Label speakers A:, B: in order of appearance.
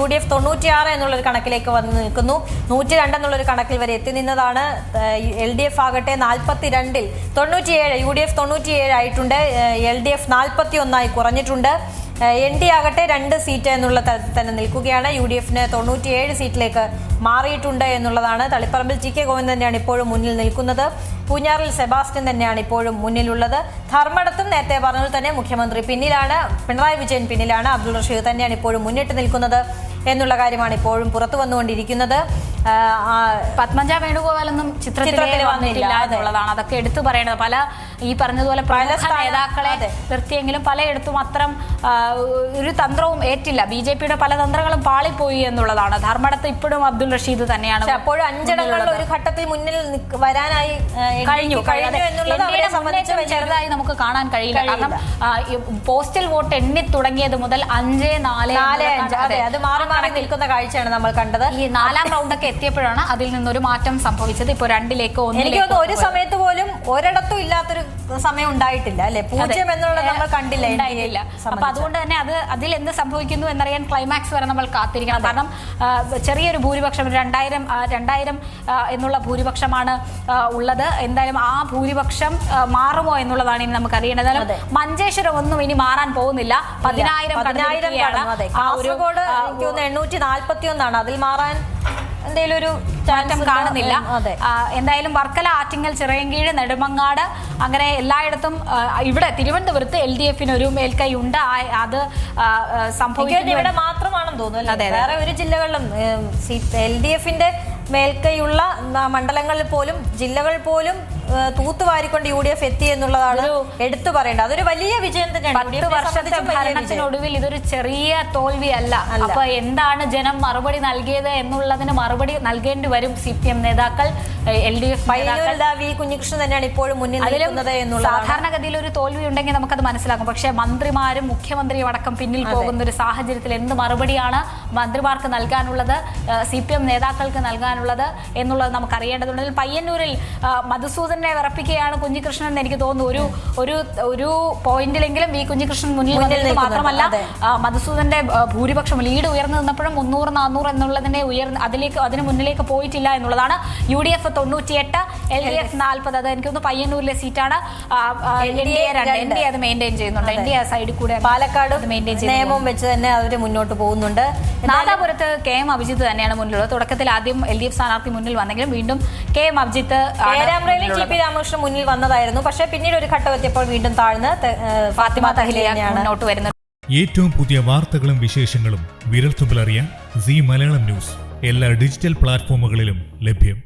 A: UDF 96 എന്നുള്ളൊരു കണക്കിലേക്ക് വന്ന് നിൽക്കുന്നു. 102 എന്നുള്ളൊരു കണക്കിൽ വരെ എത്തി നിന്നതാണ്. LDF ആകട്ടെ 42-ൽ 97, UDF 97 ആയിട്ടുണ്ട്. LDF 41 കുറഞ്ഞിട്ടുണ്ട്. ND ആകട്ടെ 2 സീറ്റ് എന്നുള്ള തരത്തിൽ തന്നെ നിൽക്കുകയാണ്. UDFന് 97 സീറ്റിലേക്ക് മാറിയിട്ടുണ്ട് എന്നുള്ളതാണ്. തളിപ്പറമ്പിൽ TK ഗോവിന്ദൻ തന്നെയാണ് ഇപ്പോഴും മുന്നിൽ നിൽക്കുന്നത്. പൂഞ്ഞാറിൽ സെബാസ്റ്റ്യൻ തന്നെയാണ് ഇപ്പോഴും മുന്നിലുള്ളത്. ധർമ്മടത്തും നേരത്തെ പറഞ്ഞത് തന്നെ മുഖ്യമന്ത്രി പിന്നിലാണ്, പിണറായി വിജയൻ പിന്നിലാണ്. അബ്ദുൾ റഷീദ് തന്നെയാണ് ഇപ്പോഴും മുന്നിട്ട് നിൽക്കുന്നത് എന്നുള്ള കാര്യമാണ് ഇപ്പോഴും പുറത്തു വന്നുകൊണ്ടിരിക്കുന്നത്.
B: പത്മജ വേണുഗോപാലൊന്നും ചിത്രത്തിൽ വന്നിട്ടില്ല എന്നുള്ളതാണ് അതൊക്കെ എടുത്തു പറയേണ്ടത്. പല ഈ പറഞ്ഞതുപോലെ പ്രമുഖ നേതാക്കളെ നിർത്തിയെങ്കിലും പലയിടത്തും അത്തരം ഒരു തന്ത്രവും ഏറ്റില്ല. BJPയുടെ പല തന്ത്രങ്ങളും പാളിപ്പോയി എന്നുള്ളതാണ്. ധർമ്മടത്ത് ഇപ്പോഴും അബ്ദുൾ റഷീദ് തന്നെയാണ്.
A: അപ്പോഴും 5 ഇടങ്ങളിൽ ഒരു ഘട്ടത്തിൽ മുന്നിൽ വരാനായി കഴിഞ്ഞു എന്നുള്ളത്
B: ചെറുതായി നമുക്ക് കാണാൻ കഴിയില്ല. കാരണം പോസ്റ്റൽ വോട്ട് എണ്ണി തുടങ്ങിയത് മുതൽ 5, 4
A: അത് മാറി മാറി നിൽക്കുന്ന കാഴ്ചയാണ് നമ്മൾ കണ്ടത്.
B: ഈ 4ാം റൗണ്ടൊക്കെ എത്തിയപ്പോഴാണ് അതിൽ നിന്നൊരു മാറ്റം സംഭവിച്ചത്. ഇപ്പൊ 2ലേക്കോ 1ലേക്കോ
A: ഒരു സമയത്ത് പോലും ഒരിടത്തും ഇല്ലാത്തൊരു സമയം ഉണ്ടായിട്ടില്ല അല്ലെ? 0 എന്നുള്ളത് നമ്മൾ കണ്ടില്ല.
B: അപ്പൊ അതുകൊണ്ട് തന്നെ അതിൽ എന്ത് സംഭവിക്കുന്നു എന്നറിയാൻ ക്ലൈമാക്സ് വരെ നമ്മൾ കാത്തിരിക്കണം. കാരണം ചെറിയൊരു ഭൂരിപക്ഷം 2000 എന്നുള്ള ഭൂരിപക്ഷമാണ് ഉള്ളത്. എന്തായാലും ആ ഭൂരിപക്ഷം മാറുമോ എന്നുള്ളതാണ് ഇനി നമുക്ക് അറിയേണ്ടത്. മഞ്ചേശ്വരം ഒന്നും ഇനി മാറാൻ പോകുന്നില്ല. 10,000
A: കാസർഗോഡ് 841 അതിൽ മാറാൻ എന്തെങ്കിലും ഒരു
B: മാറ്റം കാണുന്നില്ല. എന്തായാലും വർക്കല, ആറ്റിങ്ങൽ, ചിറയൻകീഴ്, നെടുമങ്ങാട് അങ്ങനെ എല്ലായിടത്തും ഇവിടെ തിരുവനന്തപുരത്ത് LDFന് ഒരു മേൽക്കൈ ഉണ്ട്. അത് സംഭവിക്കുന്നത്
A: ഇവിടെ മാത്രമാണെന്ന് തോന്നുന്നു. വേറെ ഒരു ജില്ലകളിലും LDFന്റെ മേൽക്കൈയുള്ള മണ്ഡലങ്ങളിൽ പോലും ജില്ലകൾ പോലും തൂത്തുവാരിക്കൊണ്ട് UDF എത്തി എന്നുള്ളതാണ് എടുത്തു പറയേണ്ടത്. അതൊരു വലിയ വിജയം തന്നെയാണ്.
B: 10 വർഷത്തെ ഭരണത്തിനൊടുവിൽ ഇതൊരു ചെറിയ തോൽവി അല്ല. അപ്പൊ എന്താണ് ജനം മറുപടി നൽകിയത് എന്നുള്ളതിന് മറുപടി നൽകേണ്ടി വരും CPM നേതാക്കൾ. LDF
A: കുഞ്ഞികൃഷ്ണൻ തന്നെയാണ് ഇപ്പോഴും മുന്നിൽ നിൽക്കുന്നത് എന്നുള്ളത്.
B: സാധാരണഗതിയിൽ ഒരു തോൽവി ഉണ്ടെങ്കിൽ നമുക്കത് മനസ്സിലാക്കും. പക്ഷെ മന്ത്രിമാരും മുഖ്യമന്ത്രിയും അടക്കം പിന്നിൽ പോകുന്ന ഒരു സാഹചര്യത്തിൽ എന്ത് മറുപടിയാണ് മന്ത്രിമാർക്ക് നൽകാനുള്ളത്, CPM നേതാക്കൾക്ക് നൽകാനുള്ളത് എന്നുള്ളത് നമുക്ക് അറിയേണ്ടതുണ്ട്. പയ്യന്നൂരിൽ മധുസൂദനെ വിറപ്പിക്കുകയാണ് കുഞ്ഞികൃഷ്ണൻ എന്ന് എനിക്ക് തോന്നുന്നു. ഒരു പോയിന്റിലെങ്കിലും കുഞ്ഞികൃഷ്ണൻ മുന്നിൽ വന്നത് മാത്രമല്ല, മധുസൂദന്റെ ഭൂരിപക്ഷം ലീഡ് ഉയർന്നു നിന്നപ്പോഴും 300-400 എന്നുള്ളതിനെ അതിന് മുന്നിലേക്ക് പോയിട്ടില്ല എന്നുള്ളതാണ്. UDF 98, LDF 40. അത് എനിക്ക് തോന്നുന്നു പയ്യന്നൂരിലെ സീറ്റാണ്. NDA അത് മെയിൻറ്റെയിൻ ചെയ്യുന്നുണ്ട്. NDA സൈഡിൽ കൂടെ
A: പാലക്കാട് നിയമം വെച്ച് തന്നെ അവർ മുന്നോട്ട് പോകുന്നുണ്ട്.
B: നാദാപുരത്ത് KM അഭിജിത്ത് തന്നെയാണ് മുന്നിലുള്ളത്. തുടക്കത്തിൽ ആദ്യം LDF സ്ഥാനാർത്ഥി മുന്നിൽ വന്നെങ്കിലും വീണ്ടും KM അഭിജിത്ത്,
A: TP രാമകൃഷ്ണൻ മുന്നിൽ വന്നതായിരുന്നു. പക്ഷേ പിന്നീട് ഒരു ഘട്ടം എത്തിയപ്പോൾ വീണ്ടും താഴ്ന്ന് ഫാത്തിമ തഹ്ലിയയാണ് മുന്നോട്ട് വരുന്നത്.
C: ഏറ്റവും പുതിയ വാർത്തകളും വിശേഷങ്ങളും വിരൽത്തുമ്പിലറിയാൻ Zee മലയാളം ന്യൂസ് എല്ലാ ഡിജിറ്റൽ പ്ലാറ്റ്ഫോമുകളിലും ലഭ്യം.